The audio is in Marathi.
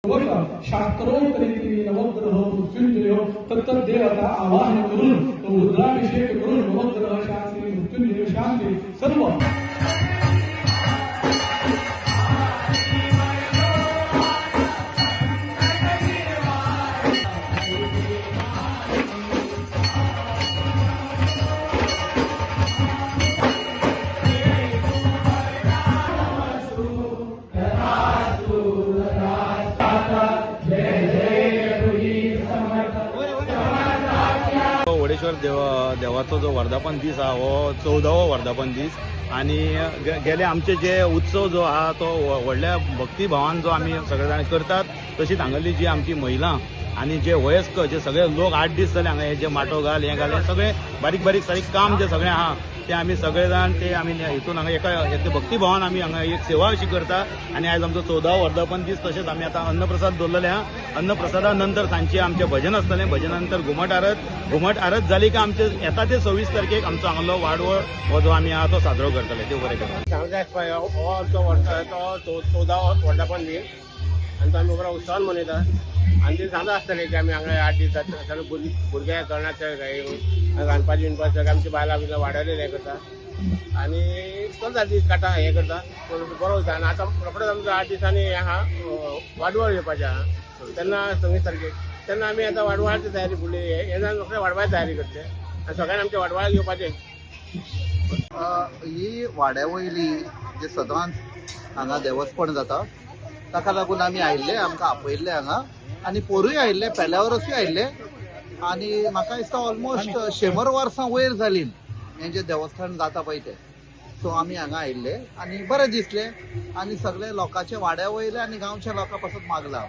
शास्त्रोक्तरीती नवग्रह मृत्युंजय तत्तदेवता आवाहन करून रुद्राभिषेक करून नवग्रह शांती मृत्युंजय शांती सर्व वडेश्वर देवाचो जो वर्धापन दीस हा हो 14वो वर्धापन दीस आणि गेले आमचे जे उत्सव जो हा तो व्हडल्या भक्तिभावान जो आम्ही सगळे जाण करतात तशीच हांगली जी आमची महिला आणि जे वयस्कर जे सगळे लोक 8 दीस जाले हांगा हे जे माटो घाल हे घाल सगळे बारीक बारीक सारीक काम जे सगळे आहा ते आम्ही सगळे जाण ते आम्ही हितून हांगा एका भक्तिभावान आम्ही हांगा एक सेवा अशी करता आणि आज आमचो 14वो वर्धापन दीस तशेंच आम्ही आता अन्नप्रसाद दवरलेले आहा अन्नप्रसादा नंतर सांजचे आमचे भजन आसतलें भजनानंतर घुमट आरत जाली की आमचे येता ते 26 तारखेक आमचो हांगलो वाडवळ हो जो आमी आहा तो साजरो करतले ते बरें करता सांगता हो आमचो 14वो वर्धापन दीस आनी तो आमी बरो उत्सवान मनयता आनी ती सांगता आसतले की आमी हांगा 8 दीस सगळे भुरगे करणाचे रांदपाचे विणपाचे सगळे आमची बायलां बिला वाडयले हे करता आनी चलता दीस काडटा हे करता बरो वयता आनी आतां रोखडेच आमचो 8 दिसांनी आहा वाडवळ येवपाचें आहा तेन्ना 26 तारखेक तेन्ना आमी आतां वाडवळाची तयारी फुडली हे जावन रोखडे वाडवळाची तयारी करचे आनी सगळ्यांनी आमच्या वाडवळाक येवपाचें ही वाड्या वयली जे सदांच हांगा देवस्थान जाता ताका लागून आमी आयिल्ले आमकां आपयल्ले हांगा आनी पोरूय आयिल्ले पेल्या वरसूय आयिल्ले आनी म्हाका दिसता ऑलमोस्ट 100 वर्सां वयर जालीं हें जें देवस्थान जाता पळय तें सो आमी हांगा आयिल्ले आनी बरें दिसलें आनी सगळे लोकांचे वाड्या वयले आनी गांवच्या लोकां पासून मागला